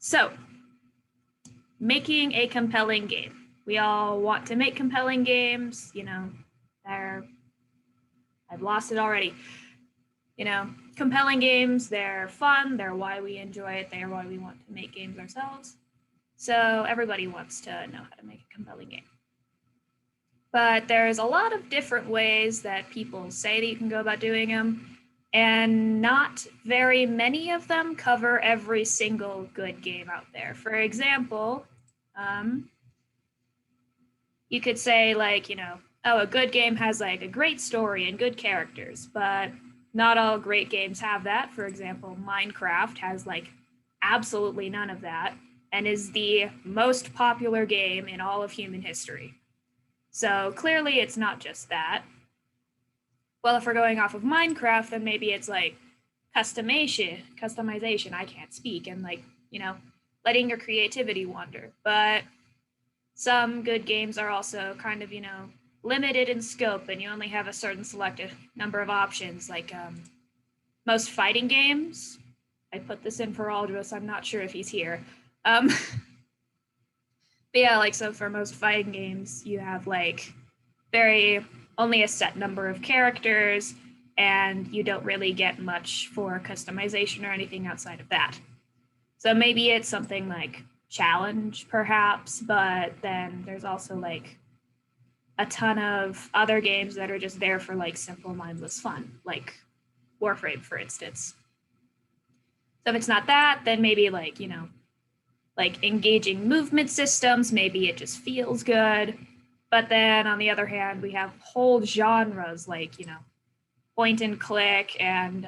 So, making a compelling game. We all want to make compelling games, I've lost it already. Compelling games, they're fun, they're why we enjoy it, they're why we want to make games ourselves. So everybody wants to know how to make a compelling game. But there's a lot of different ways that people say that you can go about doing them, and not very many of them cover every single good game out there. For example, you could say a good game has a great story and good characters, but not all great games have that. For example, Minecraft has absolutely none of that and is the most popular game in all of human history. So clearly it's not just that. Well, if we're going off of Minecraft, then maybe it's customization, I can't speak, and letting your creativity wander. But some good games are also kind of, limited in scope, and you only have a certain selected number of options, most fighting games. I put this in for Aldros, I'm not sure if he's here. But yeah, so for most fighting games, you have only a set number of characters, and you don't really get much for customization or anything outside of that. So maybe it's something like Challenge, perhaps, but then there's also a ton of other games that are just there for simple, mindless fun, like Warframe, for instance. So if it's not that, then maybe engaging movement systems, maybe it just feels good. But then on the other hand, we have whole genres point and click and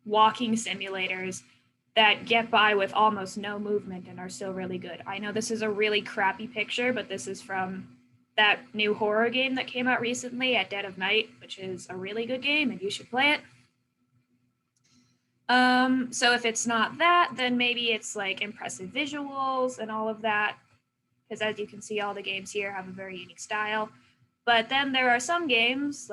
walking simulators that get by with almost no movement and are still really good. I know this is a really crappy picture, but this is from that new horror game that came out recently at Dead of Night, which is a really good game and you should play it. So if it's not that, then maybe it's impressive visuals and all of that, because as you can see, all the games here have a very unique style. But then there are some games,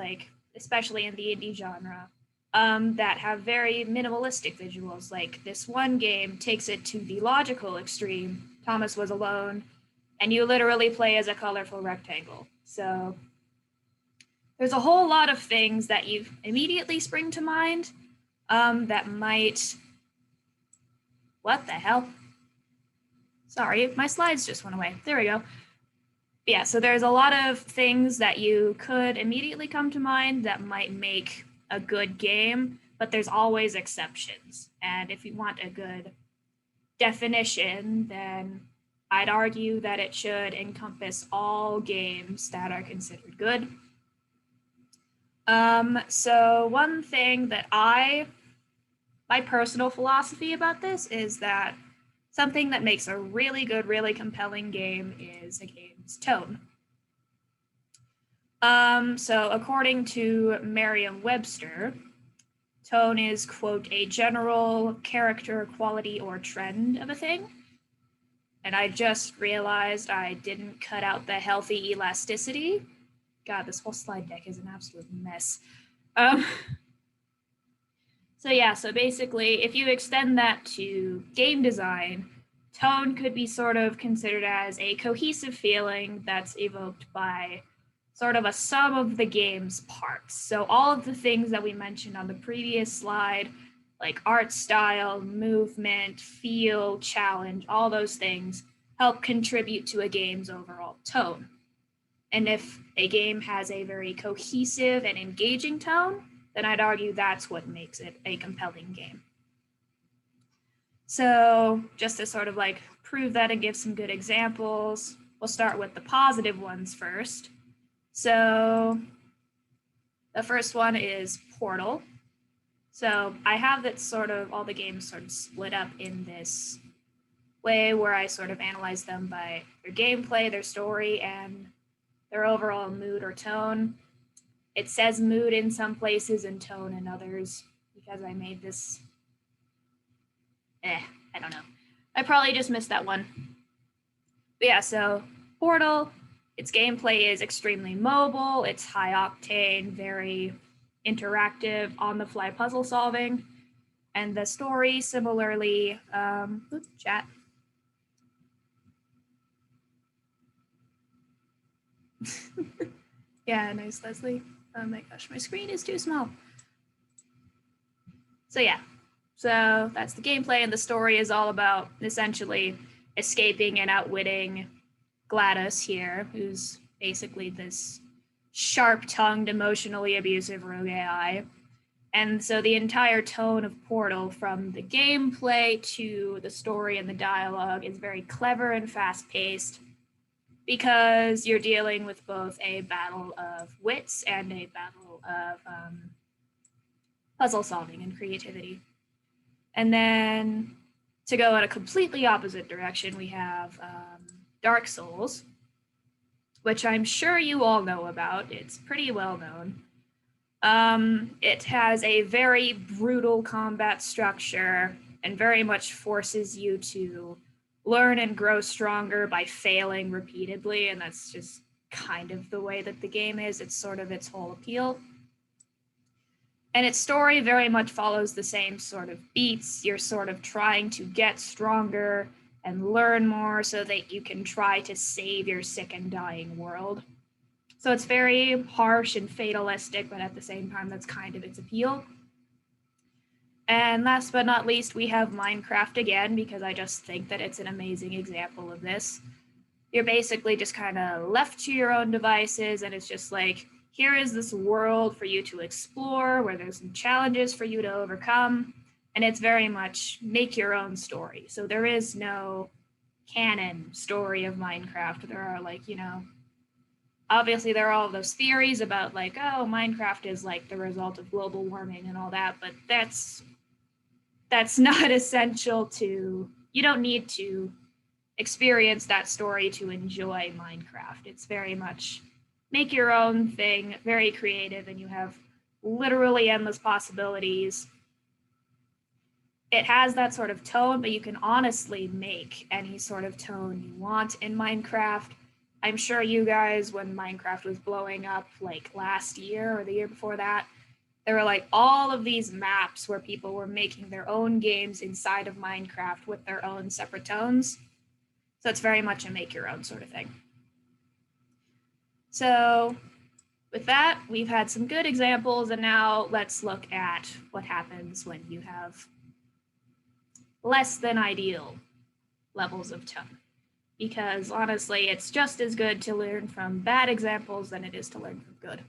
especially in the indie genre, that have very minimalistic visuals. This one game takes it to the logical extreme. Thomas Was Alone, and you literally play as a colorful rectangle. So there's a whole lot of things that you immediately spring to mind that might... What the hell? Sorry, my slides just went away. There we go. Yeah, so there's a lot of things that you could immediately come to mind that might make a good game, but there's always exceptions. And if you want a good definition, then I'd argue that it should encompass all games that are considered good. So one thing that my personal philosophy about this is that something that makes a really good, really compelling game is a game's tone. So according to Merriam-Webster, tone is, quote, a general character, quality, or trend of a thing. And I just realized I didn't cut out the healthy elasticity. God, this whole slide deck is an absolute mess. So basically, if you extend that to game design, tone could be sort of considered as a cohesive feeling that's evoked by sort of a sum of the game's parts. So all of the things that we mentioned on the previous slide, like art style, movement, feel, challenge, all those things help contribute to a game's overall tone. And if a game has a very cohesive and engaging tone, then I'd argue that's what makes it a compelling game. So just to sort of prove that and give some good examples, we'll start with the positive ones first. So the first one is Portal. So I have that sort of all the games sort of split up in this way where I sort of analyze them by their gameplay, their story, and their overall mood or tone. It says mood in some places and tone in others because I made this. I don't know. I probably just missed that one. But yeah, so Portal, its gameplay is extremely mobile. It's high octane, very interactive, on the fly puzzle solving. And the story similarly, chat. Yeah, nice, Leslie. Oh my gosh, my screen is too small. So yeah, so that's the gameplay, and the story is all about essentially escaping and outwitting Gladys here, who's basically this sharp-tongued, emotionally abusive rogue AI. And so the entire tone of Portal, from the gameplay to the story and the dialogue, is very clever and fast-paced, because you're dealing with both a battle of wits and a battle of puzzle solving and creativity. And then to go in a completely opposite direction, we have Dark Souls, which I'm sure you all know about. It's pretty well known. It has a very brutal combat structure and very much forces you to learn and grow stronger by failing repeatedly, and that's just kind of the way that the game is. It's sort of its whole appeal. And its story very much follows the same sort of beats. You're sort of trying to get stronger and learn more so that you can try to save your sick and dying world. So it's very harsh and fatalistic, but at the same time, that's kind of its appeal. And last but not least, we have Minecraft again, because I just think that it's an amazing example of this. You're basically just kind of left to your own devices, and it's just like, here is this world for you to explore, where there's some challenges for you to overcome, and it's very much make your own story. So there is no canon story of Minecraft. There are, like, you know, obviously there are all those theories about, like, oh, Minecraft is like the result of global warming and all that, but that's not essential to, you don't need to experience that story to enjoy Minecraft. It's very much make your own thing, very creative, and you have literally endless possibilities. It has that sort of tone, but you can honestly make any sort of tone you want in Minecraft. I'm sure you guys, when Minecraft was blowing up, like last year or the year before that, there were like all of these maps where people were making their own games inside of Minecraft with their own separate tones. So it's very much a make your own sort of thing. So with that, we've had some good examples, and now let's look at what happens when you have less than ideal levels of tone. Because honestly, it's just as good to learn from bad examples than it is to learn from good.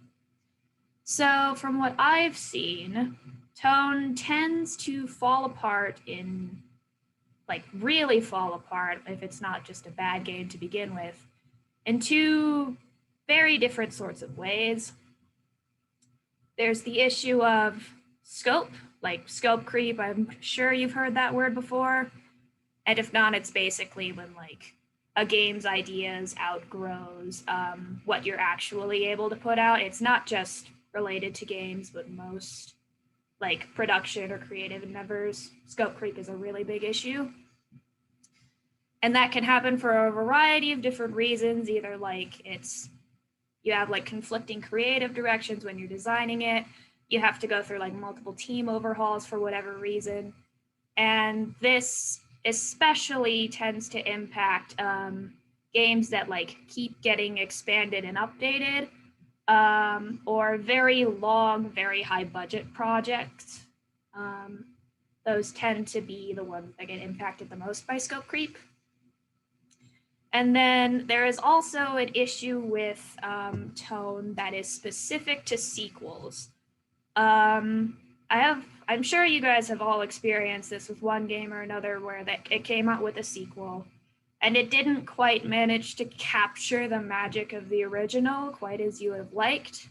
So from what I've seen, tone tends to fall apart in, like, really fall apart, if it's not just a bad game to begin with, in two very different sorts of ways. There's the issue of scope, like scope creep. I'm sure you've heard that word before. And if not, it's basically when, like, a game's ideas outgrows what you're actually able to put out. It's not just related to games, but most, like, production or creative endeavors. Scope creep is a really big issue. And that can happen for a variety of different reasons. Either, like, you have, like, conflicting creative directions when you're designing it. You have to go through, like, multiple team overhauls for whatever reason. And this especially tends to impact games that, like, keep getting expanded and updated, or very long, very high budget projects. Those tend to be the ones that get impacted the most by scope creep. And then there is also an issue with tone that is specific to sequels. I'm sure you guys have all experienced this with one game or another, where it came out with a sequel and it didn't quite manage to capture the magic of the original quite as you would have liked.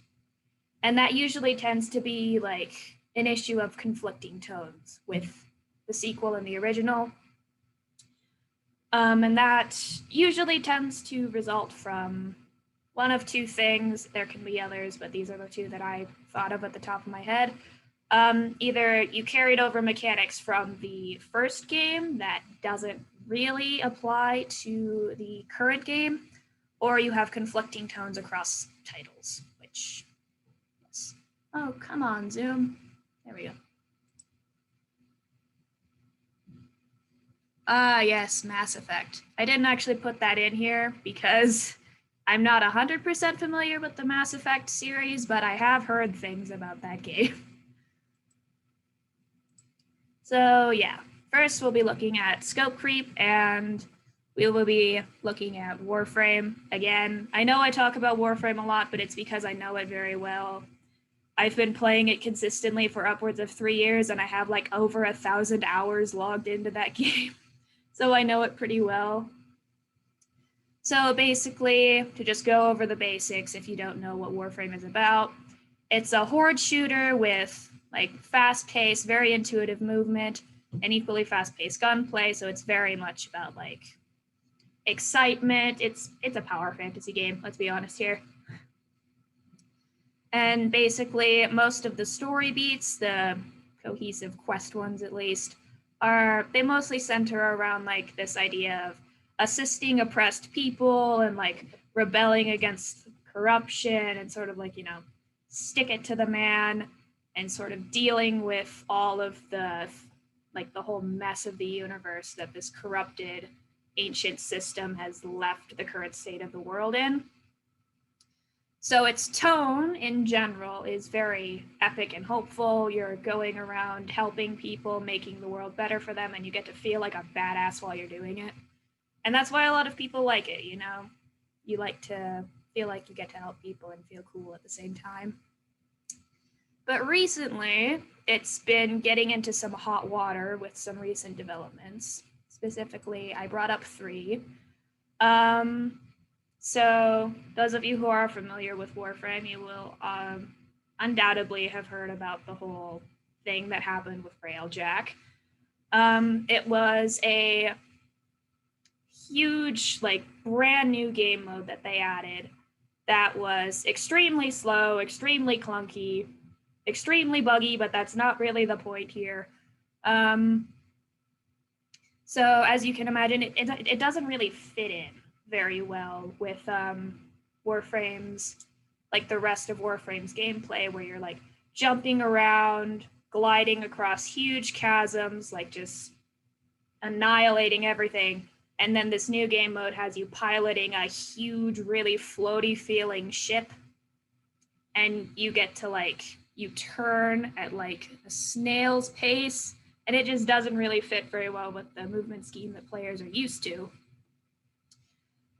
And that usually tends to be, like, an issue of conflicting tones with the sequel and the original. And that usually tends to result from one of two things. There can be others, but these are the two that I thought of at the top of my head. Either you carried over mechanics from the first game that doesn't really apply to the current game, or you have conflicting tones across titles, which, yes. Oh, come on, Zoom. There we go. Ah, yes, Mass Effect. I didn't actually put that in here because I'm not 100% familiar with the Mass Effect series, but I have heard things about that game. So, yeah, first we'll be looking at scope creep and we will be looking at Warframe. Again, I know I talk about Warframe a lot, but it's because I know it very well. I've been playing it consistently for upwards of 3 years and I have like over 1,000 hours logged into that game. So I know it pretty well. So basically, to just go over the basics if you don't know what Warframe is about, it's a horde shooter with like fast-paced, very intuitive movement and equally fast-paced gunplay, so it's very much about like excitement. It's a power fantasy game, let's be honest here. And basically, most of the story beats, the cohesive quest ones at least, they mostly center around like this idea of assisting oppressed people and like rebelling against corruption and sort of like, stick it to the man and sort of dealing with all of the like the whole mess of the universe that this corrupted ancient system has left the current state of the world in. So its tone in general is very epic and hopeful. You're going around helping people, making the world better for them, and you get to feel like a badass while you're doing it. And that's why a lot of people like it, You like to feel like you get to help people and feel cool at the same time. But recently, it's been getting into some hot water with some recent developments. Specifically, I brought up three. So those of you who are familiar with Warframe, you will undoubtedly have heard about the whole thing that happened with Railjack. It was a huge, like, brand new game mode that they added that was extremely slow, extremely clunky, extremely buggy, but that's not really the point here. So as you can imagine, it doesn't really fit in very well with Warframe's, like the rest of Warframe's gameplay, where you're like jumping around, gliding across huge chasms, like just annihilating everything. And then this new game mode has you piloting a huge, really floaty feeling ship. And you get to you turn at like a snail's pace. And it just doesn't really fit very well with the movement scheme that players are used to.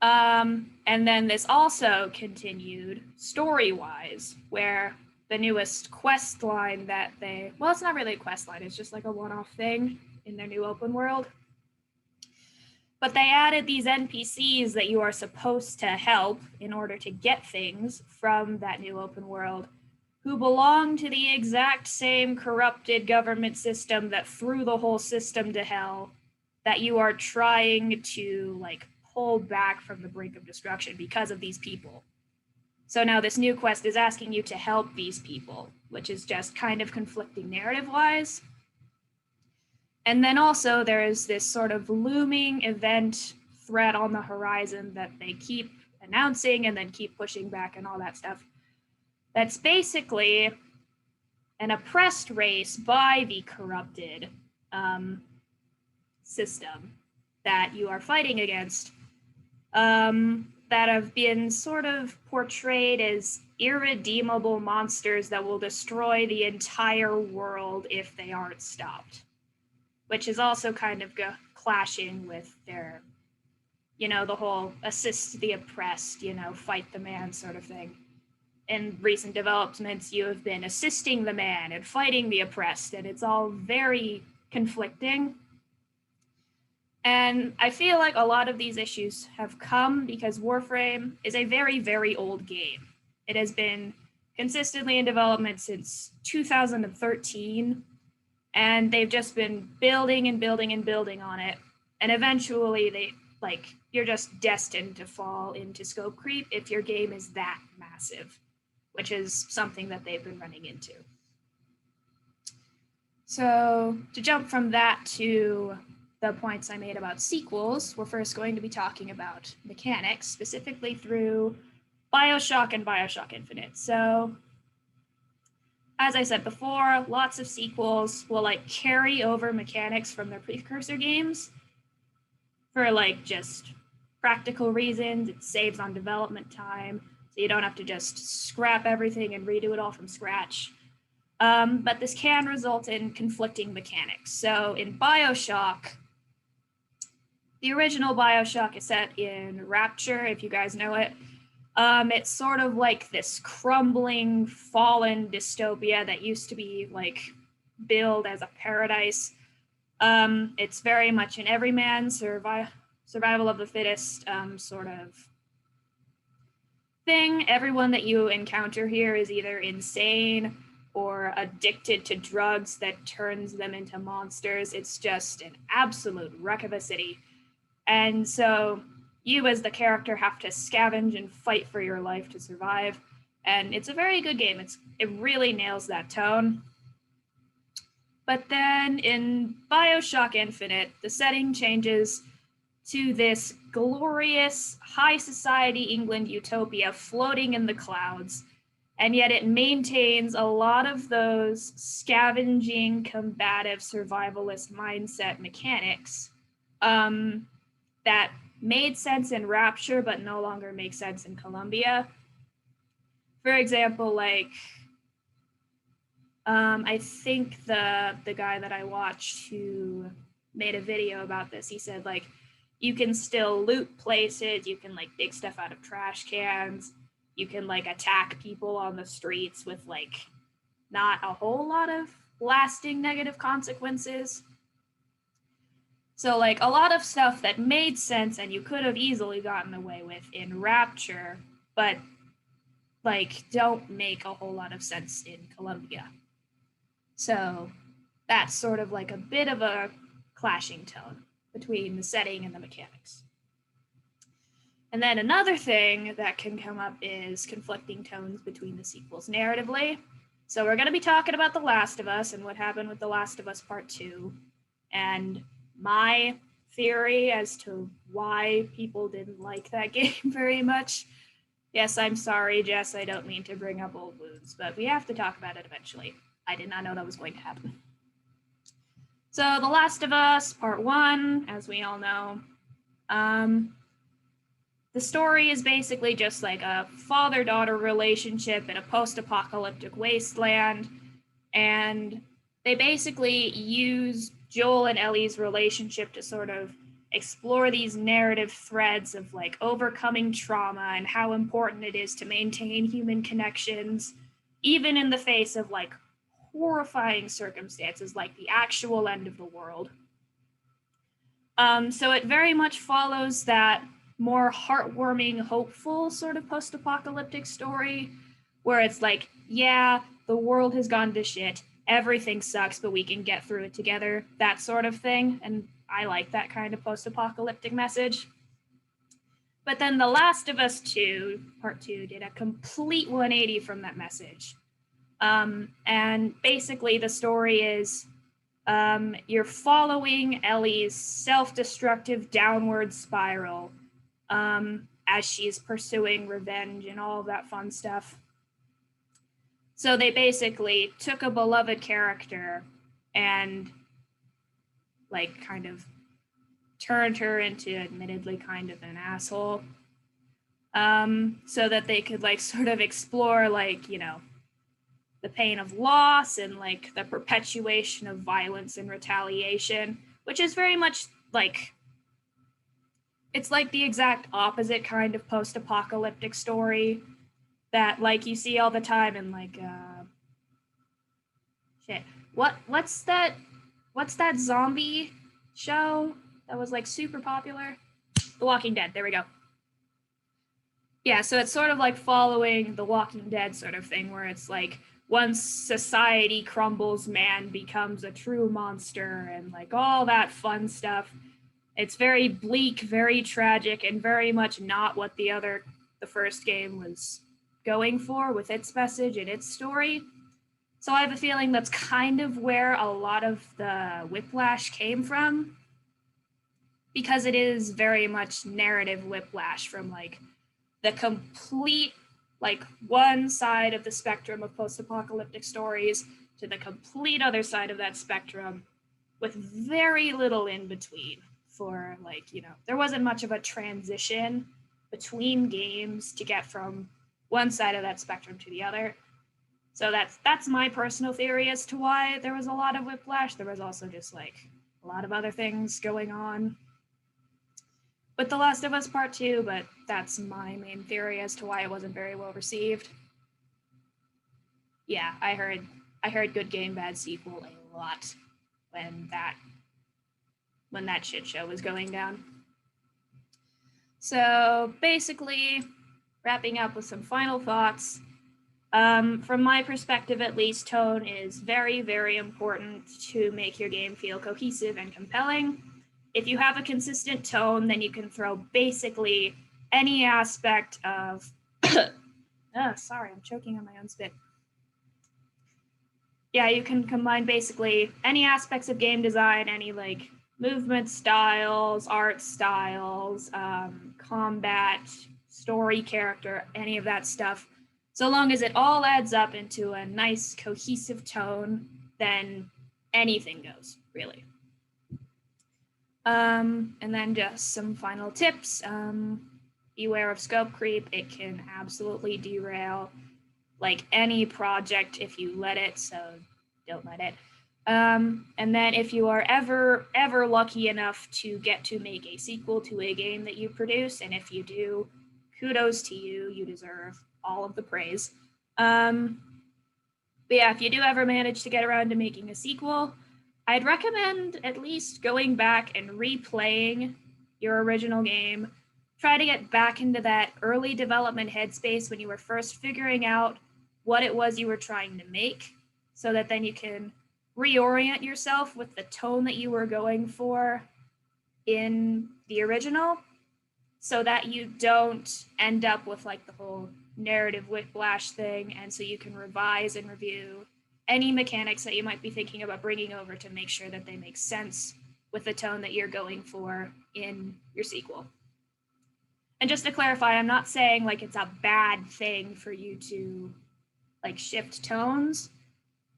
And then this also continued story-wise, where the newest quest line that it's not really a quest line, it's just like a one-off thing in their new open world. But they added these NPCs that you are supposed to help in order to get things from that new open world, who belong to the exact same corrupted government system that threw the whole system to hell, that you are trying to pull back from the brink of destruction because of these people. So now this new quest is asking you to help these people, which is just kind of conflicting narrative-wise. And then also there is this sort of looming event threat on the horizon that they keep announcing and then keep pushing back and all that stuff. That's basically an oppressed race by the corrupted system that you are fighting against, that have been sort of portrayed as irredeemable monsters that will destroy the entire world if they aren't stopped, which is also kind of clashing with their, the whole assist the oppressed, fight the man sort of thing. In recent developments, you have been assisting the man and fighting the oppressed, and it's all very conflicting. And I feel like a lot of these issues have come because Warframe is a very, very old game. It has been consistently in development since 2013, and they've just been building and building and building on it. And eventually you're just destined to fall into scope creep if your game is that massive, which is something that they've been running into. So to jump from that to the points I made about sequels, we're first going to be talking about mechanics, specifically through BioShock and BioShock Infinite. So as I said before, lots of sequels will carry over mechanics from their precursor games, for like just practical reasons. It saves on development time, so you don't have to just scrap everything and redo it all from scratch. But this can result in conflicting mechanics. So in Bioshock, the original Bioshock is set in Rapture, if you guys know it. It's sort of like this crumbling, fallen dystopia that used to be like billed as a paradise. It's very much an everyman survival of the fittest sort of thing. Everyone that you encounter here is either insane or addicted to drugs that turns them into monsters. It's just an absolute wreck of a city. And so you as the character have to scavenge and fight for your life to survive. And it's a very good game. It really nails that tone. But then in Bioshock Infinite, the setting changes to this glorious high society England utopia floating in the clouds. And yet it maintains a lot of those scavenging, combative, survivalist mindset mechanics that made sense in Rapture, but no longer make sense in Columbia. For example, like, I think the guy that I watched who made a video about this, he said, like, you can still loot places, you can, like, dig stuff out of trash cans, you can, like, attack people on the streets with, like, not a whole lot of lasting negative consequences. So, like, a lot of stuff that made sense and you could have easily gotten away with in Rapture, but, like, don't make a whole lot of sense in Columbia. So that's sort of like a bit of a clashing tone between the setting and the mechanics. And then another thing that can come up is conflicting tones between the sequels narratively. So we're going to be talking about The Last of Us and what happened with The Last of Us Part 2, and my theory as to why people didn't like that game very much. Yes, I'm sorry, Jess, I don't mean to bring up old wounds, but we have to talk about it eventually. I did not know that was going to happen. So The Last of Us Part 1, as we all know, the story is basically just like a father-daughter relationship in a post-apocalyptic wasteland, and they basically use Joel and Ellie's relationship to sort of explore these narrative threads of like overcoming trauma and how important it is to maintain human connections, even in the face of like horrifying circumstances like the actual end of the world. So it very much follows that more heartwarming, hopeful sort of post-apocalyptic story where it's like, yeah, the world has gone to shit, everything sucks, but we can get through it together, that sort of thing. And I like that kind of post-apocalyptic message. But then The Last of Us 2, Part 2, did a complete 180 from that message. And basically the story is you're following Ellie's self-destructive downward spiral as she's pursuing revenge and all of that fun stuff. So they basically took a beloved character and like kind of turned her into admittedly kind of an asshole, so that they could like sort of explore like, you know, the pain of loss and like the perpetuation of violence and retaliation, which is very much like, it's like the exact opposite kind of post-apocalyptic story that like you see all the time in like what's that zombie show that was like super popular? The Walking Dead. There we go. Yeah, so it's sort of like following The Walking Dead sort of thing where it's like once society crumbles, man becomes a true monster and like all that fun stuff. It's very bleak, very tragic, and very much not what the first game was going for with its message and its story. So I have a feeling that's kind of where a lot of the whiplash came from, because it is very much narrative whiplash from like the complete like one side of the spectrum of post-apocalyptic stories to the complete other side of that spectrum with very little in between for like, there wasn't much of a transition between games to get from one side of that spectrum to the other. So that's my personal theory as to why there was a lot of whiplash. There was also just like a lot of other things going on with The Last of Us Part 2, but that's my main theory as to why it wasn't very well received. Yeah, I heard good game, bad sequel a lot when that shit show was going down. So basically, wrapping up with some final thoughts. From my perspective, at least, tone is very, very important to make your game feel cohesive and compelling. If you have a consistent tone, then you can throw basically any aspect of. Sorry, I'm choking on my own spit. Yeah, you can combine basically any aspects of game design, any like movement styles, art styles, combat, story, character, any of that stuff. So long as it all adds up into a nice cohesive tone, then anything goes, really. And then just some final tips. Beware of scope creep. It can absolutely derail like any project if you let it, so don't let it. And then if you are ever lucky enough to get to make a sequel to a game that you produce, and if you do, kudos to you. You deserve all of the praise. But yeah, if you do ever manage to get around to making a sequel, I'd recommend at least going back and replaying your original game. Try to get back into that early development headspace when you were first figuring out what it was you were trying to make, so that then you can reorient yourself with the tone that you were going for in the original, so that you don't end up with like the whole narrative whiplash thing, and so you can revise and review any mechanics that you might be thinking about bringing over to make sure that they make sense with the tone that you're going for in your sequel. And just to clarify, I'm not saying like it's a bad thing for you to like shift tones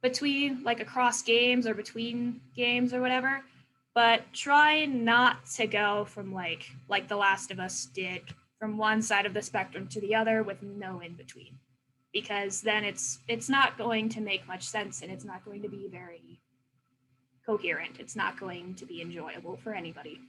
between like across games or between games or whatever, but try not to go from like The Last of Us did, from one side of the spectrum to the other with no in between, because then it's not going to make much sense, and it's not going to be very coherent. It's not going to be enjoyable for anybody.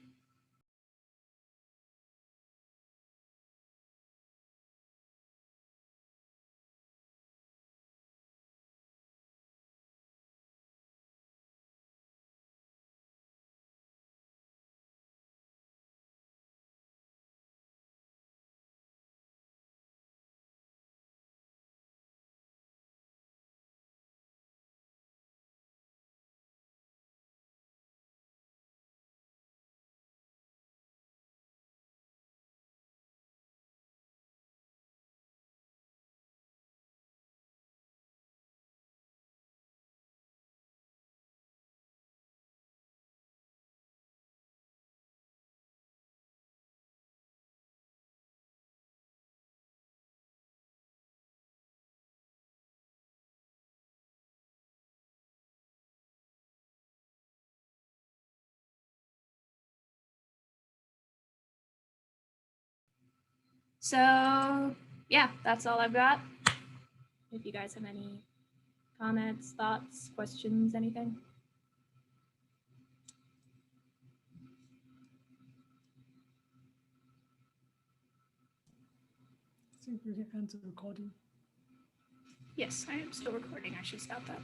So yeah, that's all I've got. If you guys have any comments, thoughts, questions, anything. I think we can end the recording. Yes, I am still recording. I should stop that.